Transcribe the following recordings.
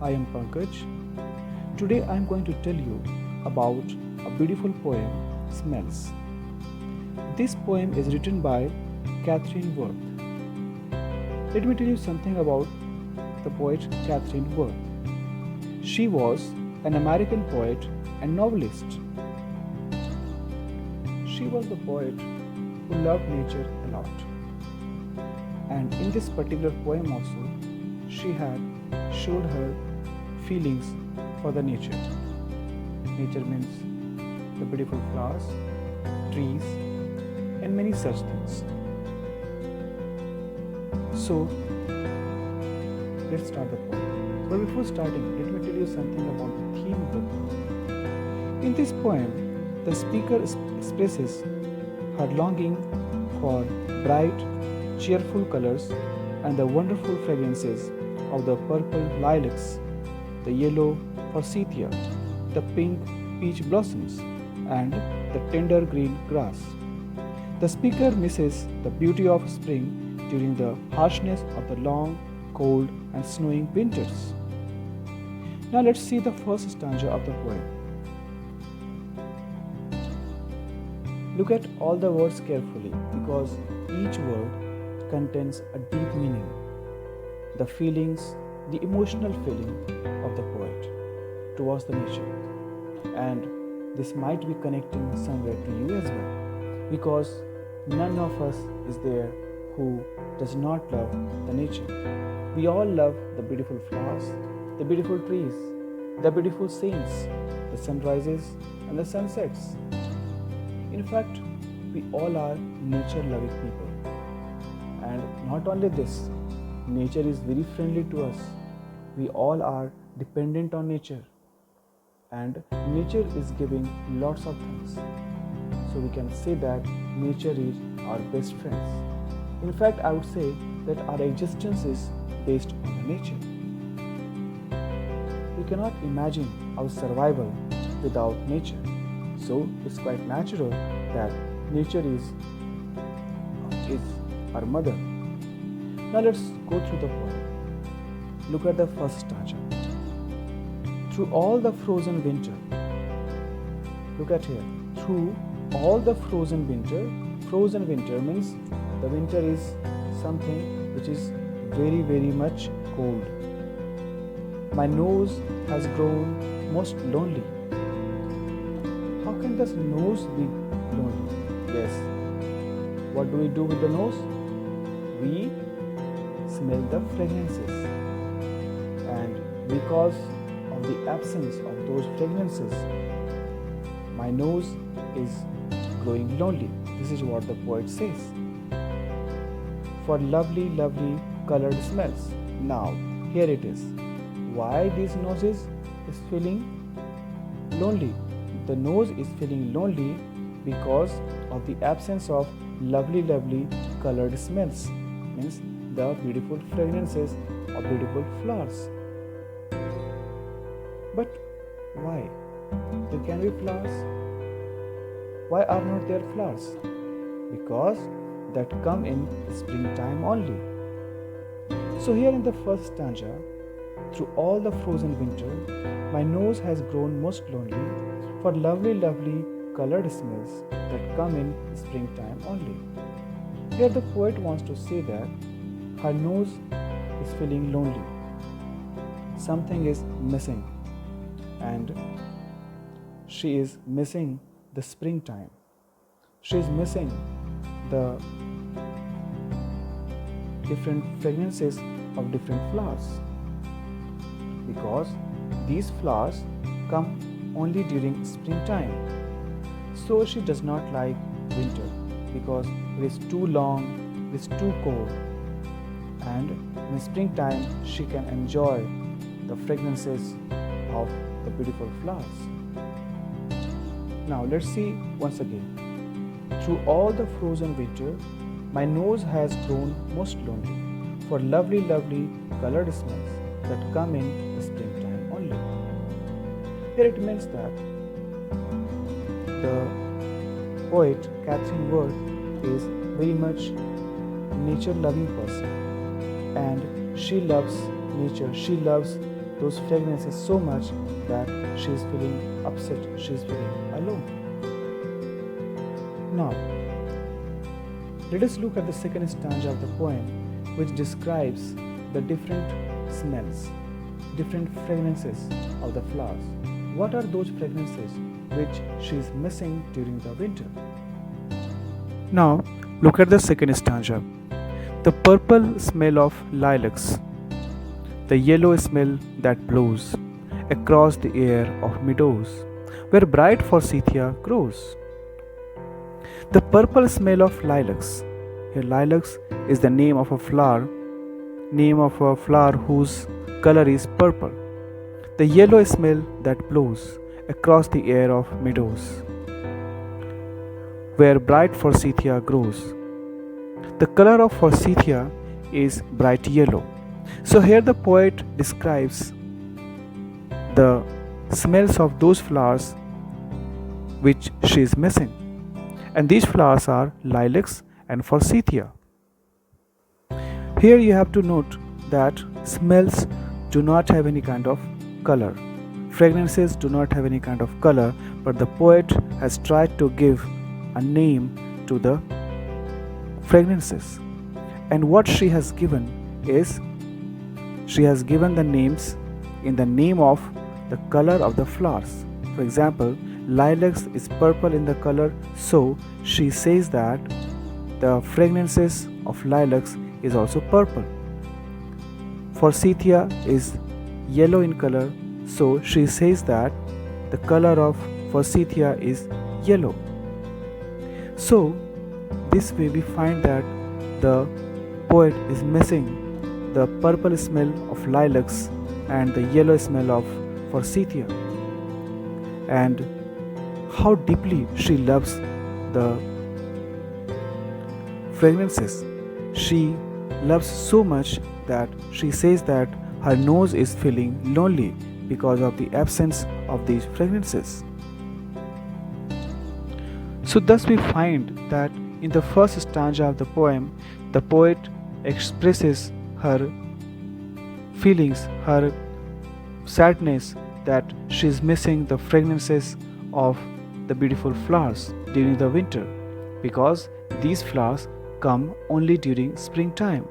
I am Pankaj. Today I am going to tell you about a beautiful poem, Smells. This poem is written by Catherine Worth. Let me tell you something about the poet Catherine Worth. She was an American poet and novelist. She was the poet who loved nature a lot. And in this particular poem also, she had showed her feelings for the nature. Nature means the beautiful flowers, trees, and many such things. So, let's start the poem. But before starting, let me tell you something about the theme of the poem. In this poem, the speaker expresses her longing for bright, cheerful colors and the wonderful fragrances of the purple lilacs, the yellow forsythia, the pink peach blossoms, and the tender green grass. The speaker misses the beauty of spring during the harshness of the long, cold, and snowing winters. Now let's see the first stanza of the poem. Look at all the words carefully because each word contains a deep meaning, the feelings, the emotional feeling of the poet towards the nature. And this might be connecting somewhere to you as well, because none of us is there who does not love the nature. We all love the beautiful flowers, the beautiful trees, the beautiful scenes, the sunrises and the sunsets. In fact, we all are nature-loving people. And not only this, nature is very friendly to us. We all are dependent on nature. And nature is giving lots of things. So we can say that nature is our best friends. In fact, I would say that our existence is based on the nature. We cannot imagine our survival without nature. So it's quite natural that nature is our mother. Now let's go through the poem. Look at the first stanza. Through all the frozen winter. Look at here. Through all the frozen winter. Frozen winter means the winter is something which is very, very much cold. My nose has grown most lonely. How can this nose be lonely? Yes. What do we do with the nose? We smell the fragrances. And because of the absence of those fragrances, my nose is growing lonely. This is what the poet says. For lovely, lovely colored smells. Now, here it is. Why this nose is feeling lonely? The nose is feeling lonely because of the absence of lovely, lovely colored smells. Means the beautiful fragrances of beautiful flowers. But why? There can be flowers. Why are not there flowers? Because that come in springtime only. So here in the first stanza, through all the frozen winter, my nose has grown most lonely for lovely, lovely colored smells that come in springtime only. Here the poet wants to say that her nose is feeling lonely. Something is missing, and she is missing the springtime. She is missing the different fragrances of different flowers, because these flowers come only during springtime. So she does not like winter because it is too long, it is too cold, and in springtime she can enjoy the fragrances of the beautiful flowers. Now let's see once again. Through all the frozen winter, my nose has grown most lonely for lovely, lovely colored smells that come in springtime only. Here it means that the poet Catherine Worth is very much nature-loving person, and she loves nature. She loves those fragrances so much that she is feeling upset, she is feeling alone. Now, let us look at the second stanza of the poem, which describes the different smells, different fragrances of the flowers. What are those fragrances which she is missing during the winter? Now, look at the second stanza. The purple smell of lilacs, the yellow smell that blows across the air of meadows, where bright forsythia grows. The purple smell of lilacs. Here, lilacs is the name of a flower whose color is purple. The yellow smell that blows across the air of meadows, where bright forsythia grows. The color of forsythia is bright yellow. So here the poet describes the smells of those flowers which she is missing. And these flowers are lilacs and forsythia. Here you have to note that smells do not have any kind of color. Fragrances do not have any kind of color, but the poet has tried to give a name to the fragrances. And what she has given is, she has given the names in the name of the color of the flowers. For example, lilacs is purple in the color, so she says that the fragrances of lilacs is also purple. Forsythia is yellow in color, so she says that the color of forsythia is yellow. So this way we find that the poet is missing the purple smell of lilacs and the yellow smell of forsythia, and how deeply she loves the fragrances. She loves so much that she says that her nose is feeling lonely because of the absence of these fragrances. So thus we find that in the first stanza of the poem, the poet expresses her feelings, her sadness that she is missing the fragrances of the beautiful flowers during the winter, because these flowers come only during springtime.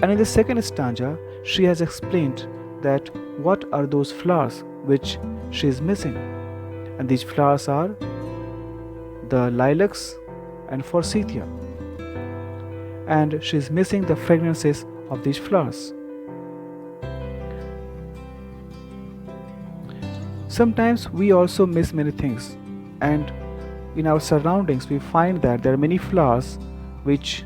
And in the second stanza, she has explained that what are those flowers which she is missing, and these flowers are the lilacs and forsythia, and she is missing the fragrances of these flowers. Sometimes we also miss many things, and in our surroundings we find that there are many flowers which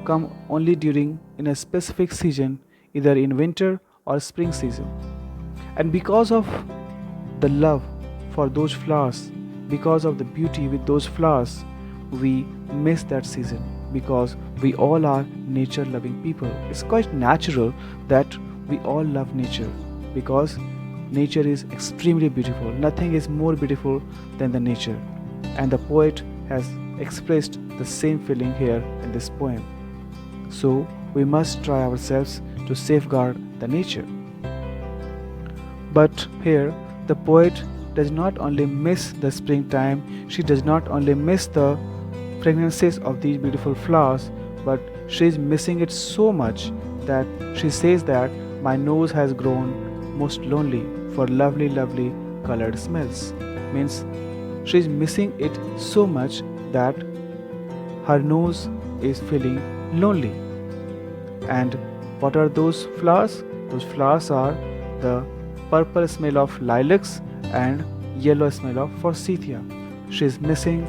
come only during in a specific season, either in winter or spring season. And because of the love for those flowers, because of the beauty with those flowers, we miss that season, because we all are nature loving people. It's quite natural that we all love nature, because nature is extremely beautiful. Nothing is more beautiful than the nature, and the poet has expressed the same feeling here in this poem. So we must try ourselves to safeguard the nature. But here the poet does not only miss the springtime, she does not only miss the fragrances of these beautiful flowers, but she is missing it so much that she says that my nose has grown most lonely for lovely colored smells. Means she is missing it so much that her nose is feeling lonely. And what are those flowers? Those flowers are the purple smell of lilacs and yellow smell of forsythia. She is missing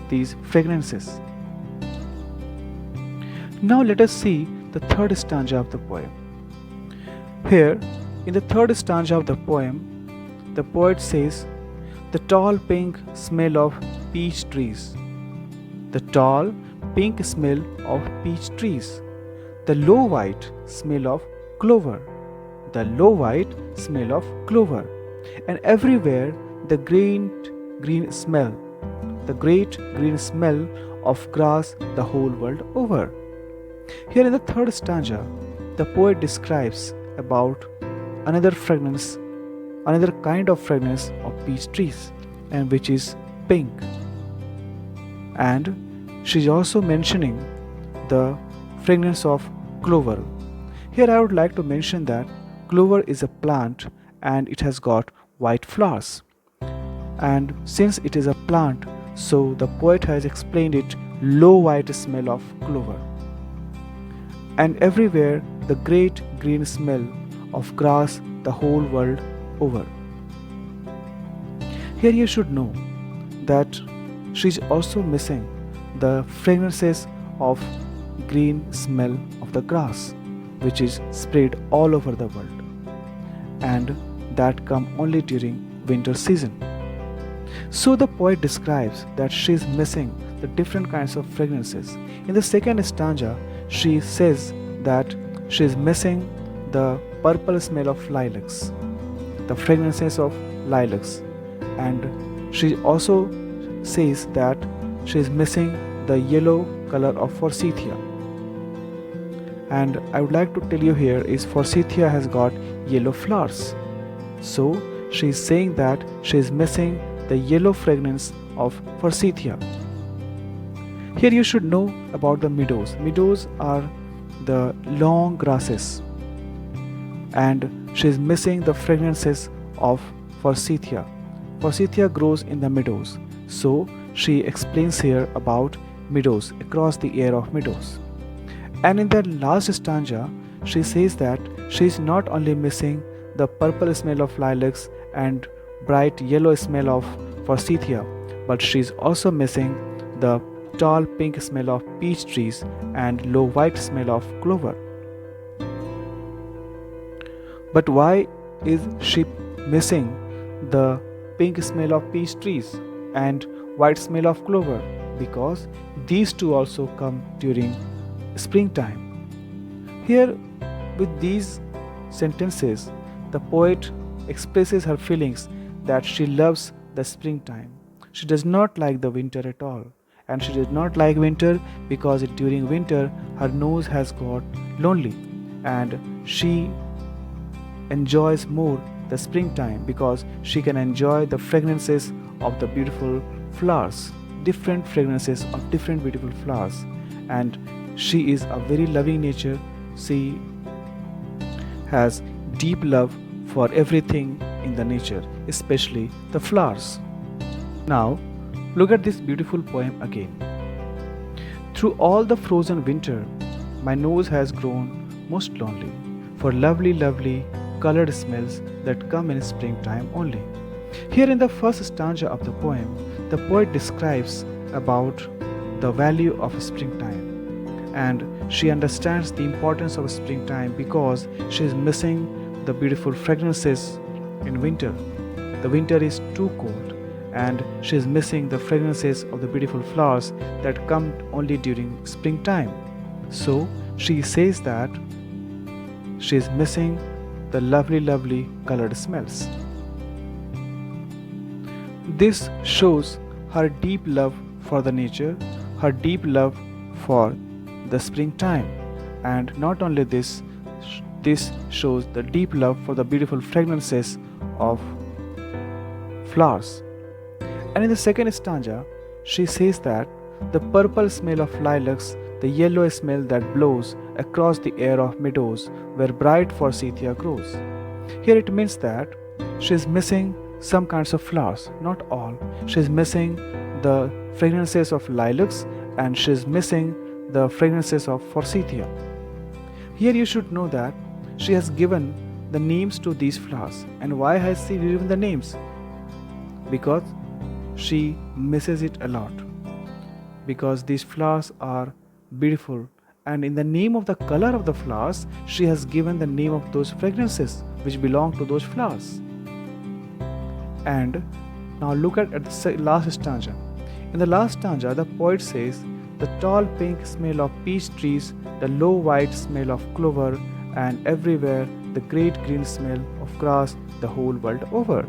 these fragrances. Now let us see the third stanza of the poem. Here, in the third stanza of the poem, the poet says, the tall pink smell of peach trees. The tall pink smell of peach trees. The low white smell of clover. The low white smell of clover. And everywhere the green smell. The great green smell of grass the whole world over. Here in the third stanza, the poet describes about another fragrance, another kind of fragrance of peach trees, and which is pink. And she's also mentioning the fragrance of clover. Here I would like to mention that clover is a plant and it has got white flowers. And since it is a plant, so the poet has explained it low white smell of clover. And everywhere the great green smell of grass the whole world over. Here you should know that she is also missing the fragrances of green smell of the grass, which is spread all over the world, and that come only during winter season. So the poet describes that she is missing the different kinds of fragrances. In the second stanza, she says that she is missing the purple smell of lilacs, the fragrances of lilacs, and she also says that she is missing the yellow color of forsythia. And I would like to tell you here is forsythia has got yellow flowers. So she is saying that she is missing the yellow fragrance of forsythia. Here you should know about the meadows. Meadows are the long grasses, and she is missing the fragrances of forsythia. Forsythia grows in the meadows, so she explains here about meadows, across the air of meadows. And in the last stanza, she says that she is not only missing the purple smell of lilacs and bright yellow smell of forsythia, but she is also missing the tall pink smell of peach trees and low white smell of clover. But why is she missing the pink smell of peach trees and white smell of clover? Because these two also come during springtime. Here, with these sentences, the poet expresses her feelings that she loves the springtime. She does not like the winter at all. And she does not like winter because during winter her nose has got lonely, and she enjoys more the springtime because she can enjoy the fragrances of the beautiful flowers, different fragrances of different beautiful flowers. And she is a very loving nature. She has deep love for everything in the nature, especially the flowers. Now look at this beautiful poem again. Through all the frozen winter, my nose has grown most lonely for lovely, lovely colored smells that come in springtime only. Here in the first stanza of the poem, the poet describes about the value of springtime, and she understands the importance of springtime because she is missing the beautiful fragrances in winter. The winter is too cold, and she is missing the fragrances of the beautiful flowers that come only during springtime. So she says that she is missing the lovely, lovely colored smells. This shows her deep love for the nature, her deep love for the springtime, and not only this, this shows the deep love for the beautiful fragrances of flowers. And in the second stanza, she says that the purple smell of lilacs, the yellow smell that blows across the air of meadows where bright forsythia grows. Here it means that she is missing some kinds of flowers, not all. She is missing the fragrances of lilacs, and she is missing the fragrances of forsythia. Here you should know that she has given the names to these flowers. And why has she given the names? Because she misses it a lot. Because these flowers are beautiful, and in the name of the color of the flowers, she has given the name of those fragrances which belong to those flowers. And now look at the last stanza. In the last stanza, the poet says, the tall pink smell of peach trees, the low white smell of clover, and everywhere the great green smell of grass the whole world over.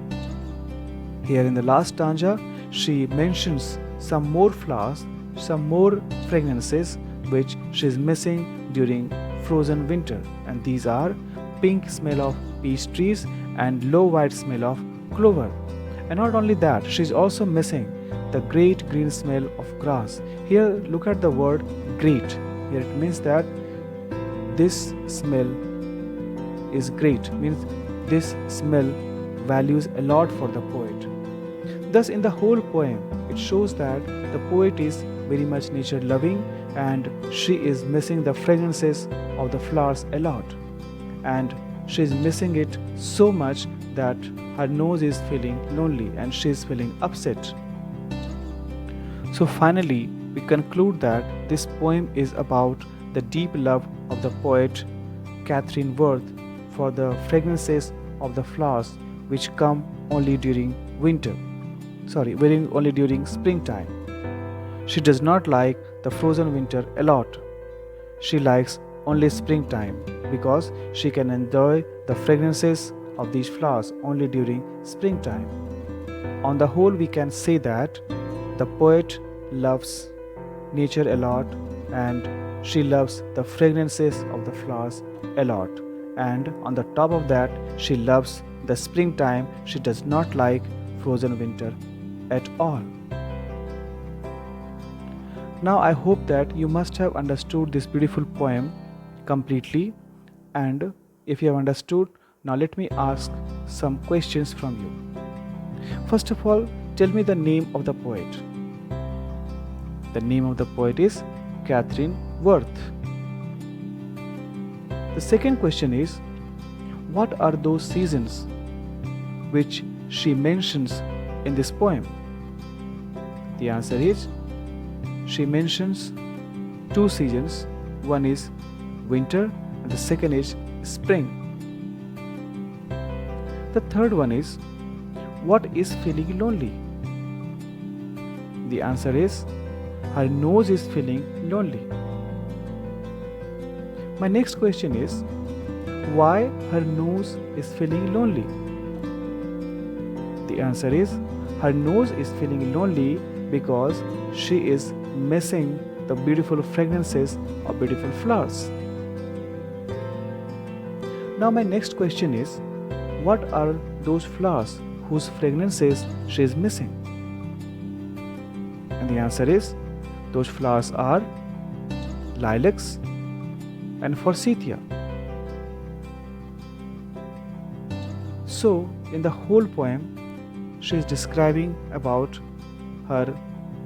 Here in the last stanza, she mentions some more flowers, some more fragrances which she is missing during frozen winter, and these are pink smell of peach trees and low white smell of clover. And not only that, she's also missing the great green smell of grass. Here, look at the word great. Here it means that this smell is great, means this smell values a lot for the poet. Thus, in the whole poem, it shows that the poet is very much nature loving and she is missing the fragrances of the flowers a lot. And she is missing it so much that her nose is feeling lonely and she is feeling upset. So finally, we conclude that this poem is about the deep love of the poet Catherine Worth for the fragrances of the flowers which come only during only during springtime. She does not like the frozen winter a lot. She likes only springtime because she can enjoy the fragrances of these flowers only during springtime. On the whole, we can say that the poet loves nature a lot and she loves the fragrances of the flowers a lot. And on the top of that, she loves the springtime. She does not like frozen winter at all. Now I hope that you must have understood this beautiful poem completely, and if you have understood, now let me ask some questions from you. First of all, tell me the name of the poet. The name of the poet is Catherine Worth. The second question is, what are those seasons which she mentions in this poem? The answer is, she mentions two seasons. One is winter and the second is spring. The third one is, what is feeling lonely? The answer is, her nose is feeling lonely. My next question is, why her nose is feeling lonely? The answer is, her nose is feeling lonely because she is missing the beautiful fragrances of beautiful flowers. Now my next question is, what are those flowers whose fragrances she is missing? And the answer is, those flowers are lilacs and forsythia. So in the whole poem, she is describing about her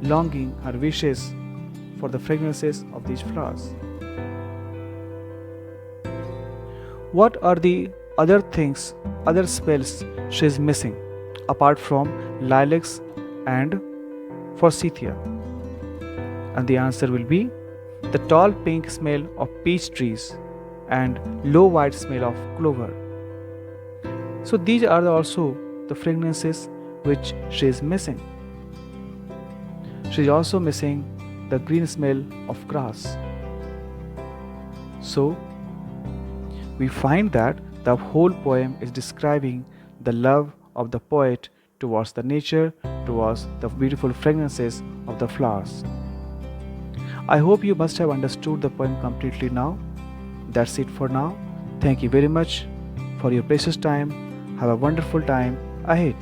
longing, her wishes for the fragrances of these flowers. What are the other things, other smells she is missing apart from lilacs and forsythia? And the answer will be the tall pink smell of peach trees and low white smell of clover. So these are also the fragrances which she is missing. She is also missing the green smell of grass. So we find that the whole poem is describing the love of the poet towards the nature, towards the beautiful fragrances of the flowers. I hope you must have understood the poem completely now. That's it for now. Thank you very much for your precious time. Have a wonderful time ahead.